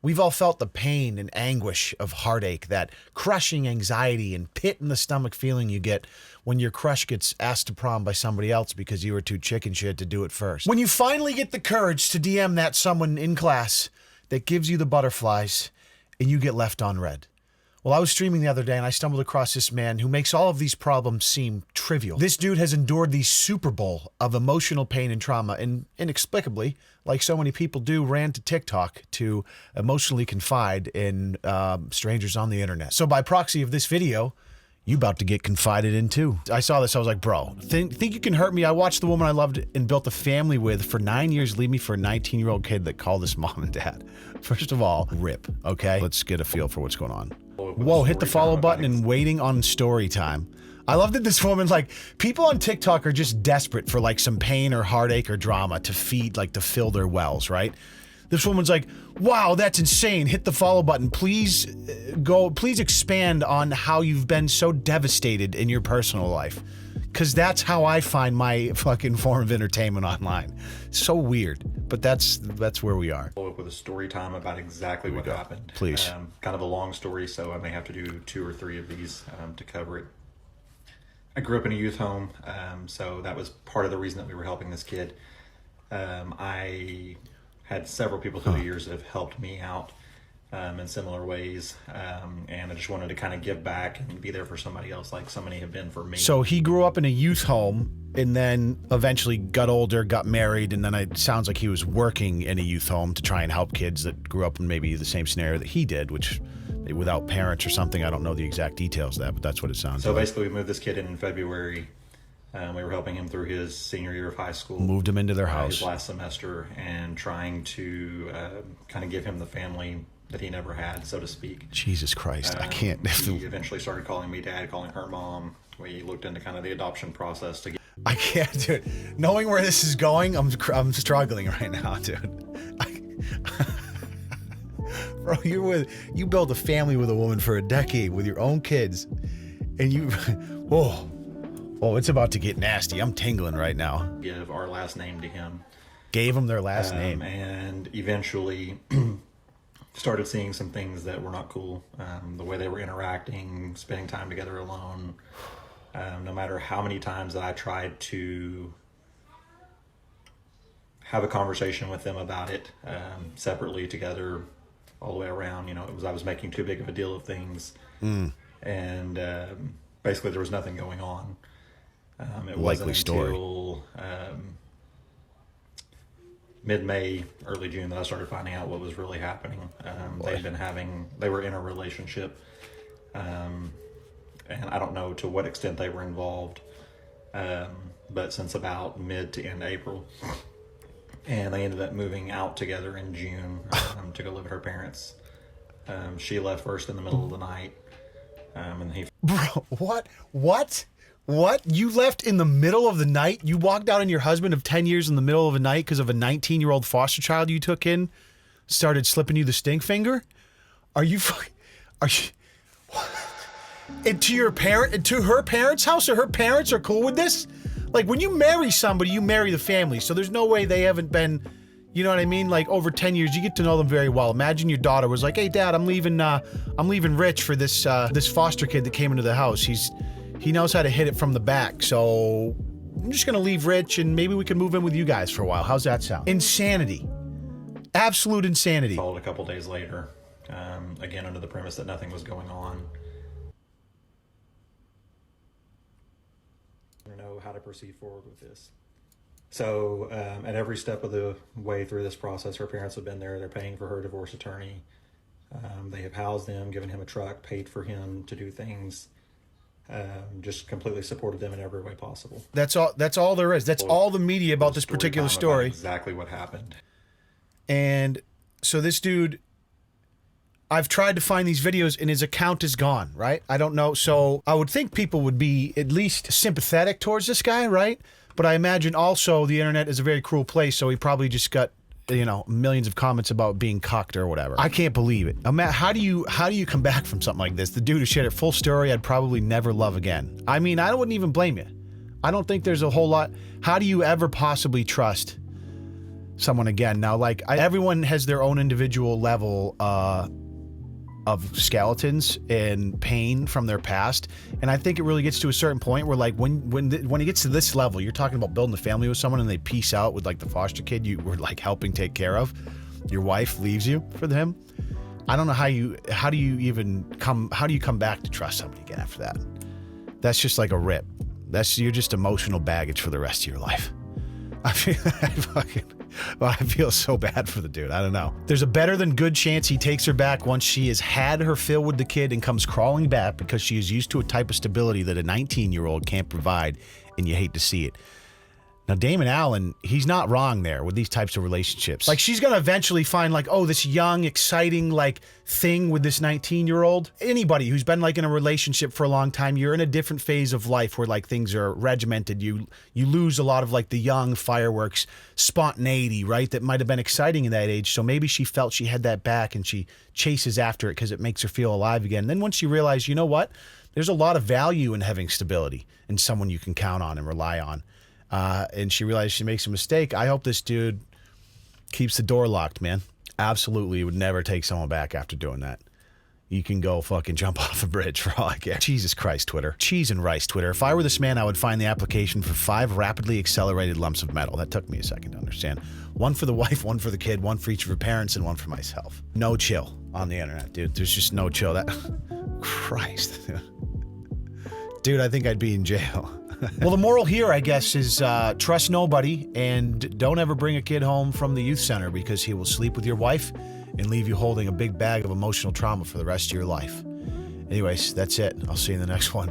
We've all felt the pain and anguish of heartache, that crushing anxiety and pit in the stomach feeling you get when your crush gets asked to prom by somebody else because you were too chicken shit to do it first. When you finally get the courage to DM that someone in class that gives you the butterflies and you get left on red. Well, I was streaming the other day and I stumbled across this man who makes all of these problems seem trivial. This dude has endured the Super Bowl of emotional pain and trauma and inexplicably, like so many people do, ran to TikTok to emotionally confide in strangers on the internet. So by proxy of this video, you about to get confided in too. I saw this, I was like, bro, think you can hurt me? I watched the woman I loved and built a family with for 9 years leave me for a 19-year-old kid that called us mom and dad. First of all, rip, okay? Let's get a feel for what's going on. Whoa, hit the follow button and waiting on story time. I love that this woman, like, people on TikTok are just desperate for like some pain or heartache or drama to feed, like to fill their wells, right? This woman's like, wow, that's insane. Hit the follow button. Please please expand on how you've been so devastated in your personal life. Cause that's how I find my fucking form of entertainment online. So weird, but that's where we are. Follow up with a story time about exactly what happened. Please. Kind of a long story, so I may have to do 2 or 3 of these to cover it. I grew up in a youth home, so that was part of the reason that we were helping this kid. I had several people through the years that have helped me out in similar ways, and I just wanted to kind of give back and be there for somebody else like so many have been for me. So he grew up in a youth home and then eventually got older, got married, and then it sounds like he was working in a youth home to try and help kids that grew up in maybe the same scenario that he did, which without parents or something. I don't know the exact details of that, but that's what it sounds like. So basically we moved this kid in February. We were helping him through his senior year of high school. Moved him into their house. His last semester, and trying to kind of give him the family that he never had, so to speak. Jesus Christ, I can't. He eventually started calling me dad, calling her mom. We looked into kind of the adoption process to get... I can't do it. Knowing where this is going, I'm struggling right now, dude. Bro, you built a family with a woman for a decade with your own kids, and you, oh, it's about to get nasty. I'm tingling right now. Give our last name to him. Gave him their last name. And eventually started seeing some things that were not cool. The way they were interacting, spending time together alone. No matter how many times that I tried to have a conversation with them about it, separately, together, all the way around, I was making too big of a deal of things. And basically there was nothing going on. It Likely story. Until mid-May, early June that I started finding out what was really happening. They were in a relationship, and I don't know to what extent they were involved, but since about mid to end April, and they ended up moving out together in June to go live with her parents. She left first in the middle of the night, and he... Bro, what? What? You left in the middle of the night? You walked out on your husband of 10 years in the middle of the night because of a 19-year-old foster child you took in, started slipping you the stink finger? Are you... And to your parent, and to her parents' house, or her parents are cool with this? Like, when you marry somebody, you marry the family, so there's no way they haven't been, you know what I mean? Like, over 10 years, you get to know them very well. Imagine your daughter was like, hey, Dad, I'm leaving Rich for this foster kid that came into the house. He knows how to hit it from the back, so I'm just gonna leave Rich and maybe we can move in with you guys for a while. How's that sound? Insanity. Absolute insanity. Followed a couple days later, again under the premise that nothing was going on. I don't know how to proceed forward with this. So at every step of the way through this process, her parents have been there. They're paying for her divorce attorney. They have housed him, given him a truck, paid for him to do things. Just completely supported them in every way possible. That's all there is. That's all the media about this particular story. Exactly what happened. And so this dude, I've tried to find these videos and his account is gone, right? I don't know. So I would think people would be at least sympathetic towards this guy, right? But I imagine also the internet is a very cruel place, so he probably just got, millions of comments about being cucked or whatever. I can't believe it. How do you come back from something like this? The dude who shared it full story, I'd probably never love again. I mean, I wouldn't even blame you. I don't think there's a whole lot. How do you ever possibly trust someone again. Now, like, everyone has their own individual level of skeletons and pain from their past, and I think it really gets to a certain point where, like, when it gets to this level, you're talking about building a family with someone and they peace out with, like, the foster kid you were, like, helping take care of. Your wife leaves you for him. I don't know how do you come back to trust somebody again after that? That's just like a rip. You're just emotional baggage for the rest of your life. I feel so bad for the dude. I don't know. There's a better than good chance he takes her back once she has had her fill with the kid and comes crawling back because she is used to a type of stability that a 19-year-old can't provide, and you hate to see it. Now, Damon Allen, he's not wrong there with these types of relationships. Like, she's going to eventually find, like, oh, this young, exciting, like, thing with this 19-year-old. Anybody who's been, like, in a relationship for a long time, you're in a different phase of life where, like, things are regimented. You lose a lot of, like, the young fireworks, spontaneity, right, that might have been exciting in that age. So maybe she felt she had that back and she chases after it because it makes her feel alive again. Then once you realize, you know what, there's a lot of value in having stability and someone you can count on and rely on. And she realized she makes a mistake. I hope this dude keeps the door locked, man. Absolutely would never take someone back after doing that. You can go fucking jump off a bridge for all I care. Jesus Christ, Twitter. Cheese and rice, Twitter. If I were this man, I would find the application for 5 rapidly accelerated lumps of metal. That took me a second to understand. 1 for the wife, 1 for the kid, 1 for each of her parents, and 1 for myself. No chill on the internet, dude. There's just no chill. Christ. Dude, I think I'd be in jail. Well, the moral here, I guess, is trust nobody and don't ever bring a kid home from the youth center because he will sleep with your wife and leave you holding a big bag of emotional trauma for the rest of your life. Anyways, that's it. I'll see you in the next one.